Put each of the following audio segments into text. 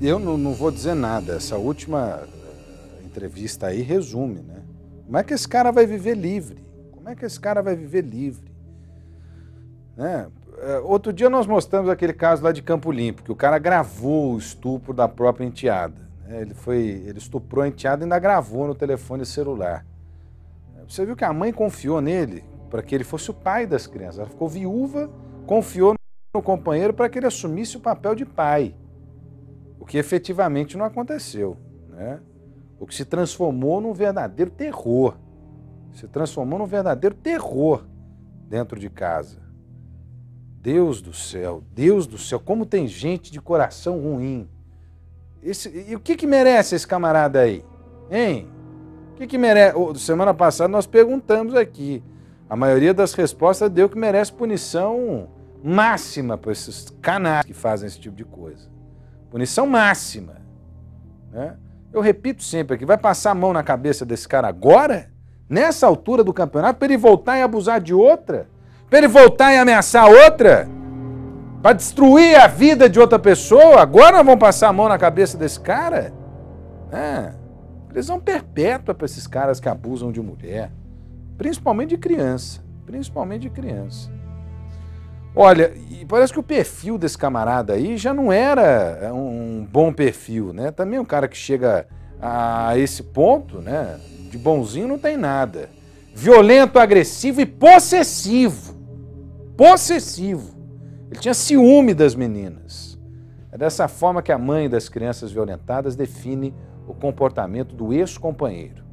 eu não vou dizer nada. Essa última entrevista aí resume, né? Como é que esse cara vai viver livre? Como é que esse cara vai viver livre? Né? Outro dia nós mostramos aquele caso lá de Campo Limpo, que o cara gravou o estupro da própria enteada. Né? Ele estuprou a enteada e ainda gravou no telefone celular. Você viu que a mãe confiou nele para que ele fosse o pai das crianças. Ela ficou viúva, confiou no companheiro para que ele assumisse o papel de pai. O que efetivamente não aconteceu, né? O que se transformou num verdadeiro terror. Se transformou num verdadeiro terror dentro de casa. Deus do céu, como tem gente de coração ruim. E o que merece esse camarada aí? Hein? O que merece? Semana passada nós perguntamos aqui. A maioria das respostas deu que merece punição máxima para esses canais que fazem esse tipo de coisa. Punição máxima. Né? Eu repito sempre aqui, vai passar a mão na cabeça desse cara agora? Nessa altura do campeonato, para ele voltar e abusar de outra? Para ele voltar e ameaçar outra? Para destruir a vida de outra pessoa? Agora nós vamos passar a mão na cabeça desse cara? Prisão perpétua para esses caras que abusam de mulher. Principalmente de criança. Principalmente de criança. Olha, e parece que o perfil desse camarada aí já não era um bom perfil, né? Também um cara que chega a esse ponto, né? De bonzinho não tem nada. Violento, agressivo e possessivo. Possessivo. Ele tinha ciúme das meninas. É dessa forma que a mãe das crianças violentadas define o comportamento do ex-companheiro.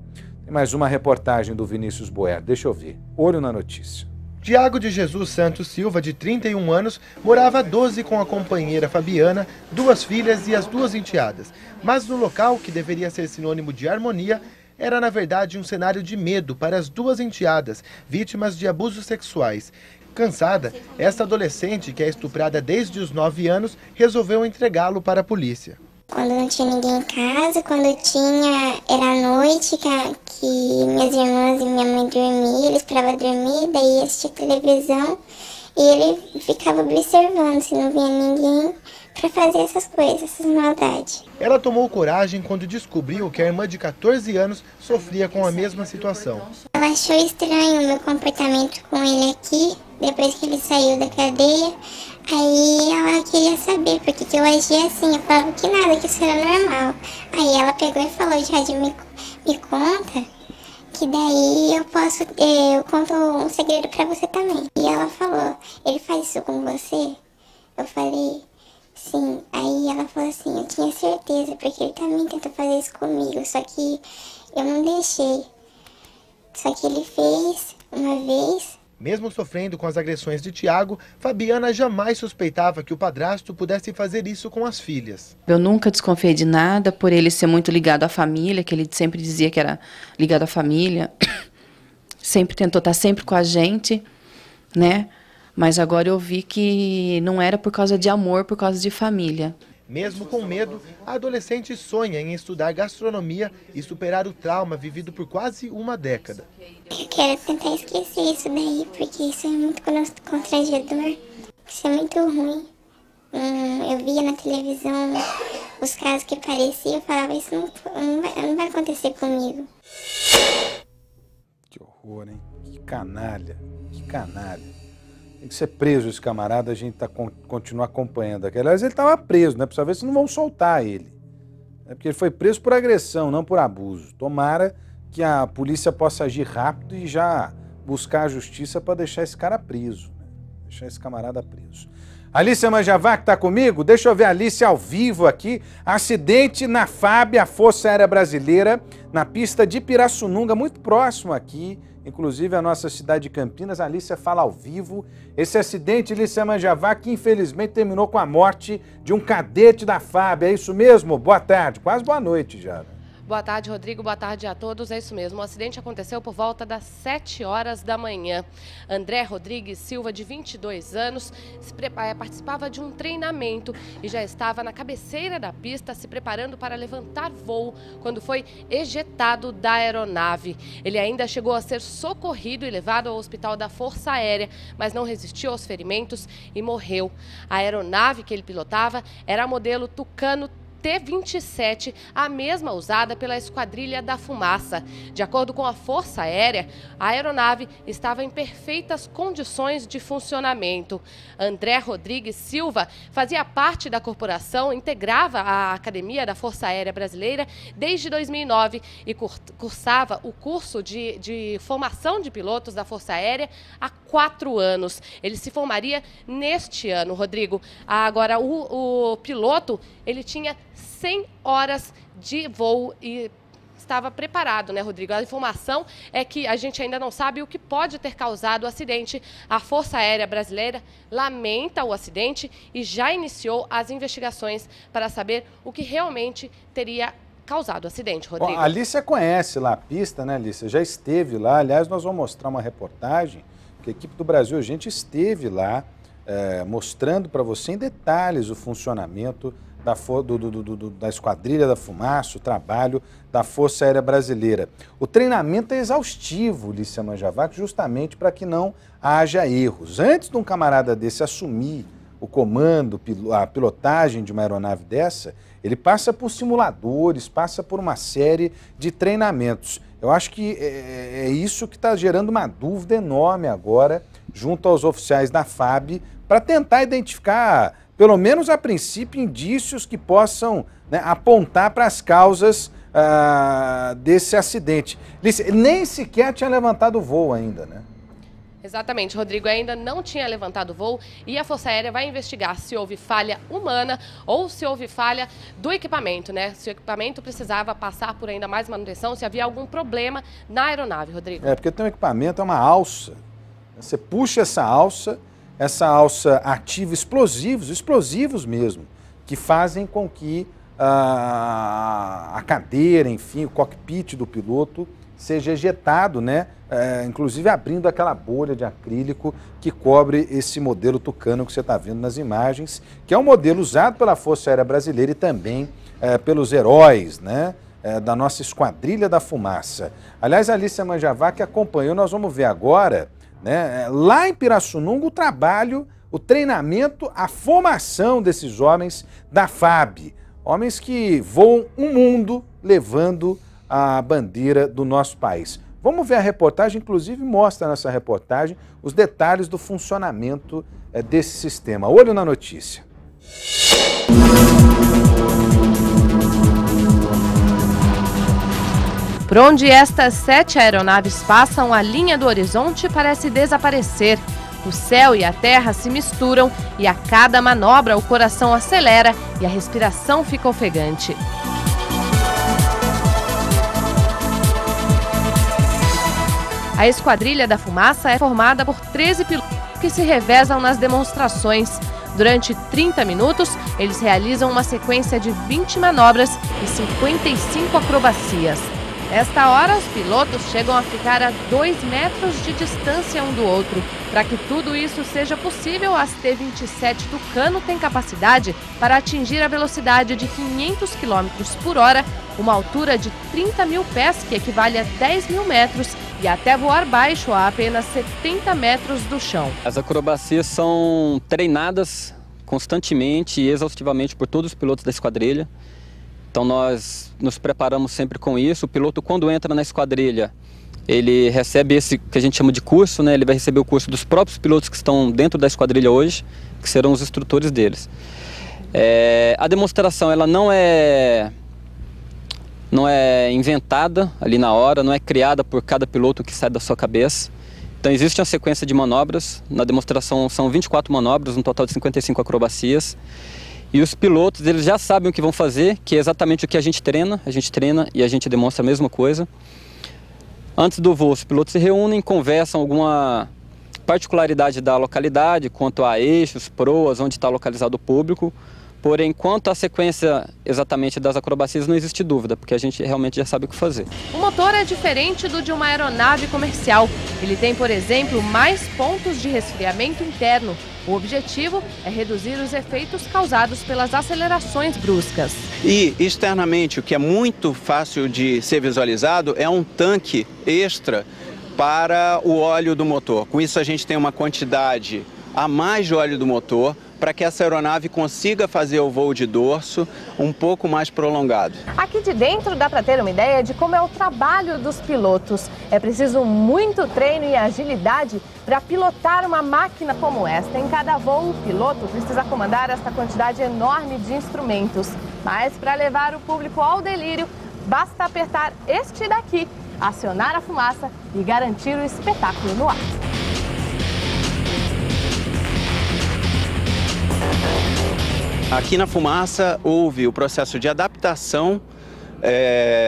Tem mais uma reportagem do Vinícius Boer. Deixa eu ver. Olho na notícia. Tiago de Jesus Santos Silva, de 31 anos, morava há 12 com a companheira Fabiana, 2 filhas e as 2 enteadas. Mas no local, que deveria ser sinônimo de harmonia, era na verdade um cenário de medo para as 2 enteadas, vítimas de abusos sexuais. Cansada, esta adolescente, que é estuprada desde os 9 anos, resolveu entregá-lo para a polícia. Quando não tinha ninguém em casa, quando tinha, era à noite que minhas irmãs e minha mãe dormiam, ele esperava dormir, daí assistia televisão e ele ficava observando se não vinha ninguém para fazer essas coisas, essas maldades. Ela tomou coragem quando descobriu que a irmã de 14 anos sofria com a mesma situação. Ela achou estranho o meu comportamento com ele aqui, depois que ele saiu da cadeia. Aí ela queria saber por que eu agia assim, eu falava que nada, que isso era normal. Aí ela pegou e falou, Jade, me conta, que daí eu conto um segredo pra você também. E ela falou, ele faz isso com você? Eu falei, sim. Aí ela falou assim, eu tinha certeza, porque ele também tentou fazer isso comigo, só que eu não deixei. Só que ele fez uma vez. Mesmo sofrendo com as agressões de Tiago, Fabiana jamais suspeitava que o padrasto pudesse fazer isso com as filhas. Eu nunca desconfiei de nada, por ele ser muito ligado à família, que ele sempre dizia que era ligado à família. Sempre tentou estar sempre com a gente, né? Mas agora eu vi que não era por causa de amor, por causa de família. Mesmo com medo, a adolescente sonha em estudar gastronomia e superar o trauma vivido por quase uma década. Eu quero tentar esquecer isso daí, porque isso é muito constrangedor, isso é muito ruim. Eu via na televisão os casos que pareciam, eu falava, isso não vai acontecer comigo. Que horror, hein? Que canalha, que canalha. Tem que ser preso esse camarada, a gente continua acompanhando aqui. Aliás, ele estava preso, né? Precisa ver se não vão soltar ele. É porque ele foi preso por agressão, não por abuso. Tomara que a polícia possa agir rápido e já buscar a justiça para deixar esse cara preso. Né? Deixar esse camarada preso. Alicia Manjavá, que está comigo? Deixa eu ver a Alicia ao vivo aqui. Acidente na FAB, a Força Aérea Brasileira, na pista de Pirassununga, muito próximo aqui. Inclusive a nossa cidade de Campinas, a Alicia fala ao vivo. Esse acidente, Alicia Manjavá, que infelizmente terminou com a morte de um cadete da FAB. É isso mesmo? Boa tarde, quase boa noite já. Boa tarde, Rodrigo. Boa tarde a todos. É isso mesmo. O acidente aconteceu por volta das 7 horas da manhã. André Rodrigues Silva, de 22 anos, participava de um treinamento e já estava na cabeceira da pista se preparando para levantar voo quando foi ejetado da aeronave. Ele ainda chegou a ser socorrido e levado ao hospital da Força Aérea, mas não resistiu aos ferimentos e morreu. A aeronave que ele pilotava era a modelo Tucano T-27, a mesma usada pela Esquadrilha da Fumaça. De acordo com a Força Aérea, a aeronave estava em perfeitas condições de funcionamento. André Rodrigues Silva fazia parte da corporação, integrava a Academia da Força Aérea Brasileira desde 2009 e cursava o curso de formação de pilotos da Força Aérea há 4 anos. Ele se formaria neste ano, Rodrigo. Agora, o piloto, ele tinha 100 horas de voo e estava preparado, né, Rodrigo? A informação é que a gente ainda não sabe o que pode ter causado o acidente. A Força Aérea Brasileira lamenta o acidente e já iniciou as investigações para saber o que realmente teria causado o acidente, Rodrigo. Bom, a Alicia conhece lá a pista, né, Alicia? Já esteve lá. Aliás, nós vamos mostrar uma reportagem que a equipe do Brasil Urgente esteve lá, mostrando para você em detalhes o funcionamento da Esquadrilha da Fumaça, o trabalho da Força Aérea Brasileira. O treinamento é exaustivo, Lícia Manjavac, justamente para que não haja erros. Antes de um camarada desse assumir o comando, a pilotagem de uma aeronave dessa, ele passa por simuladores, passa por uma série de treinamentos. Eu acho que é isso que está gerando uma dúvida enorme agora, junto aos oficiais da FAB, para tentar identificar, pelo menos a princípio, indícios que possam, né, apontar para as causas desse acidente. Lícia, nem sequer tinha levantado o voo ainda, né? Exatamente, Rodrigo, ainda não tinha levantado o voo e a Força Aérea vai investigar se houve falha humana ou se houve falha do equipamento, né? Se o equipamento precisava passar por ainda mais manutenção, se havia algum problema na aeronave, Rodrigo. Porque tem um equipamento, é uma alça. Você puxa essa alça ativa explosivos mesmo, que fazem com que a cadeira, enfim, o cockpit do piloto seja ejetado, né? Inclusive abrindo aquela bolha de acrílico que cobre esse modelo Tucano que você está vendo nas imagens, que é um modelo usado pela Força Aérea Brasileira e também pelos heróis, né, da nossa Esquadrilha da Fumaça. Aliás, a Alicia Manjavac acompanhou, nós vamos ver agora, né, lá em Pirassununga, o trabalho, o treinamento, a formação desses homens da FAB, homens que voam o mundo levando a bandeira do nosso país. Vamos ver a reportagem, inclusive mostra nessa reportagem os detalhes do funcionamento desse sistema. Olho na notícia. Por onde estas 7 aeronaves passam, a linha do horizonte parece desaparecer. O céu e a terra se misturam e a cada manobra o coração acelera e a respiração fica ofegante. A Esquadrilha da Fumaça é formada por 13 pilotos que se revezam nas demonstrações. Durante 30 minutos, eles realizam uma sequência de 20 manobras e 55 acrobacias. Nesta hora, os pilotos chegam a ficar a 2 metros de distância um do outro. Para que tudo isso seja possível, as T-27 Tucano têm capacidade para atingir a velocidade de 500 km por hora, uma altura de 30 mil pés, que equivale a 10 mil metros, e até voar baixo a apenas 70 metros do chão. As acrobacias são treinadas constantemente e exaustivamente por todos os pilotos da esquadrilha. Então nós nos preparamos sempre com isso. O piloto, quando entra na esquadrilha, ele recebe esse que a gente chama de curso, né? Ele vai receber o curso dos próprios pilotos que estão dentro da esquadrilha hoje, que serão os instrutores deles. A demonstração, ela não é inventada ali na hora, não é criada por cada piloto que sai da sua cabeça. Então existe uma sequência de manobras. Na demonstração são 24 manobras, um total de 55 acrobacias. E os pilotos, eles já sabem o que vão fazer, que é exatamente o que a gente treina e a gente demonstra a mesma coisa. Antes do voo, os pilotos se reúnem, conversam alguma particularidade da localidade, quanto a eixos, proas, onde está localizado o público. Porém, quanto à sequência exatamente das acrobacias, não existe dúvida, porque a gente realmente já sabe o que fazer. O motor é diferente do de uma aeronave comercial. Ele tem, por exemplo, mais pontos de resfriamento interno. O objetivo é reduzir os efeitos causados pelas acelerações bruscas. E externamente, o que é muito fácil de ser visualizado é um tanque extra para o óleo do motor. Com isso a gente tem uma quantidade a mais de óleo do motor para que essa aeronave consiga fazer o voo de dorso um pouco mais prolongado. Aqui de dentro dá para ter uma ideia de como é o trabalho dos pilotos. É preciso muito treino e agilidade para pilotar uma máquina como esta. Em cada voo, o piloto precisa comandar esta quantidade enorme de instrumentos. Mas para levar o público ao delírio, basta apertar este daqui, acionar a fumaça e garantir o espetáculo no ar. Aqui na fumaça houve o processo de adaptação,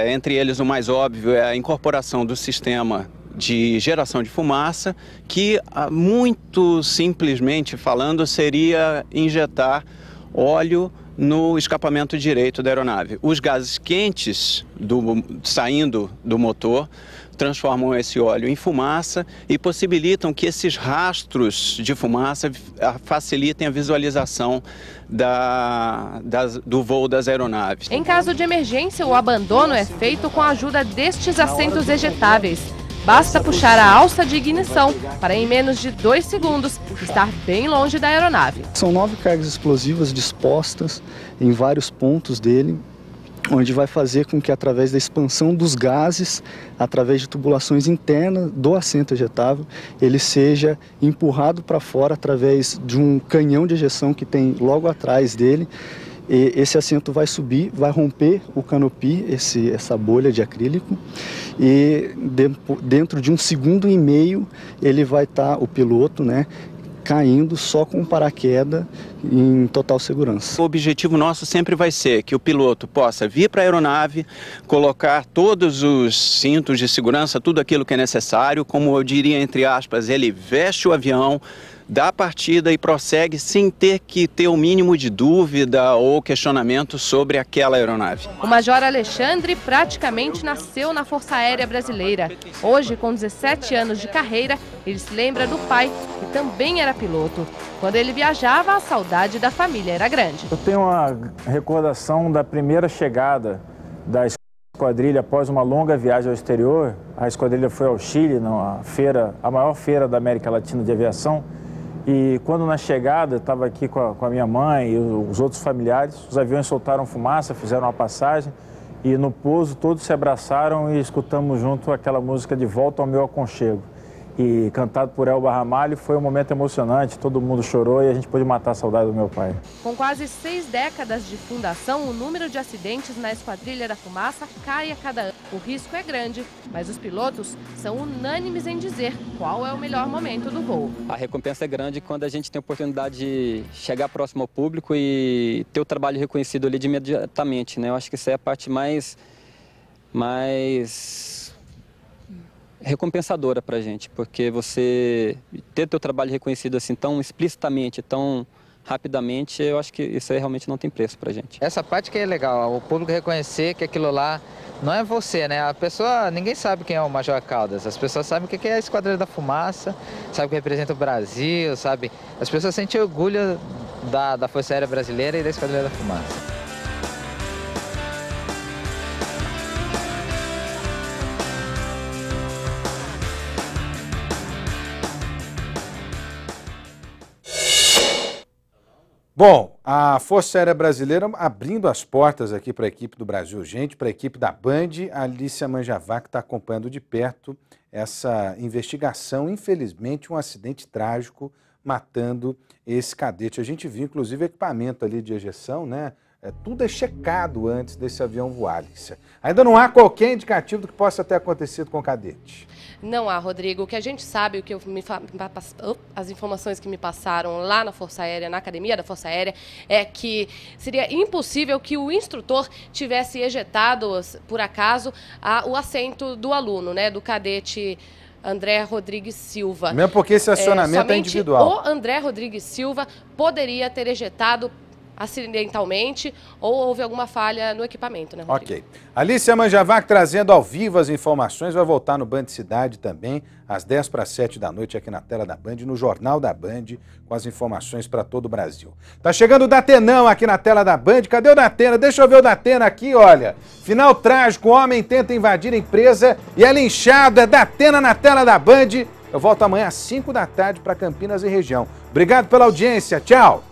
entre eles o mais óbvio é a incorporação do sistema de geração de fumaça, que muito simplesmente falando seria injetar óleo no escapamento direito da aeronave. Os gases quentes saindo do motor transformam esse óleo em fumaça e possibilitam que esses rastros de fumaça facilitem a visualização do voo das aeronaves. Em caso de emergência, o abandono é feito com a ajuda destes assentos ejetáveis. Basta puxar a alça de ignição para, em menos de 2 segundos, estar bem longe da aeronave. São 9 cargas explosivas dispostas em vários pontos dele, onde vai fazer com que, através da expansão dos gases, através de tubulações internas do assento ejetável, ele seja empurrado para fora através de um canhão de ejeção que tem logo atrás dele. E esse assento vai subir, vai romper o canopy, essa bolha de acrílico, e dentro de 1,5 segundos ele vai estar, o piloto, né, caindo só com paraquedas em total segurança. O objetivo nosso sempre vai ser que o piloto possa vir para a aeronave, colocar todos os cintos de segurança, tudo aquilo que é necessário, como eu diria entre aspas, ele veste o avião, dá a partida e prossegue sem ter que ter o mínimo de dúvida ou questionamento sobre aquela aeronave. O Major Alexandre praticamente nasceu na Força Aérea Brasileira. Hoje, com 17 anos de carreira, ele se lembra do pai, que também era piloto. Quando ele viajava, a saudade da família era grande. Eu tenho uma recordação da primeira chegada da esquadrilha após uma longa viagem ao exterior. A esquadrilha foi ao Chile, a maior feira da América Latina de aviação. E quando na chegada, eu estava aqui com a minha mãe e os outros familiares, os aviões soltaram fumaça, fizeram uma passagem e no pouso todos se abraçaram e escutamos junto aquela música De Volta ao Meu Aconchego. E cantado por Elba Ramalho, foi um momento emocionante, todo mundo chorou e a gente pôde matar a saudade do meu pai. Com quase 6 décadas de fundação, o número de acidentes na Esquadrilha da Fumaça cai a cada ano. O risco é grande, mas os pilotos são unânimes em dizer qual é o melhor momento do voo. A recompensa é grande quando a gente tem a oportunidade de chegar próximo ao público e ter o trabalho reconhecido ali de imediatamente, né? Eu acho que isso é a parte mais recompensadora para a gente, porque você ter teu trabalho reconhecido assim tão explicitamente, tão rapidamente, eu acho que isso aí realmente não tem preço para a gente. Essa parte que é legal, o público reconhecer que aquilo lá não é você, né? A pessoa, ninguém sabe quem é o Major Caldas, as pessoas sabem o que é a Esquadrilha da Fumaça, sabem que representa o Brasil, sabe? As pessoas sentem orgulho da Força Aérea Brasileira e da Esquadrilha da Fumaça. Bom, a Força Aérea Brasileira abrindo as portas aqui para a equipe do Brasil Urgente, para a equipe da Band, a Alicia Manjavá, que está acompanhando de perto essa investigação. Infelizmente, um acidente trágico matando esse cadete. A gente viu, inclusive, equipamento ali de ejeção, né? Tudo é checado antes desse avião voar, Alicia. Ainda não há qualquer indicativo do que possa ter acontecido com o cadete. Não há, Rodrigo. O que a gente sabe, as informações que me passaram lá na Força Aérea, na academia da Força Aérea, é que seria impossível que o instrutor tivesse ejetado, por acaso, o assento do aluno, né, do cadete André Rodrigues Silva. Mesmo porque esse acionamento é individual. O André Rodrigues Silva poderia ter ejetado acidentalmente ou houve alguma falha no equipamento, né, Rodrigo? Ok. Alicia Manjavá trazendo ao vivo as informações, vai voltar no Band Cidade também, às 6:50 da noite aqui na tela da Band, no Jornal da Band, com as informações para todo o Brasil. Tá chegando o Datenão aqui na tela da Band, cadê o Datena? Deixa eu ver o Datena aqui, olha. Final trágico, homem tenta invadir a empresa e é linchado, é Datena na tela da Band. Eu volto amanhã às 5 da tarde para Campinas e região. Obrigado pela audiência, tchau!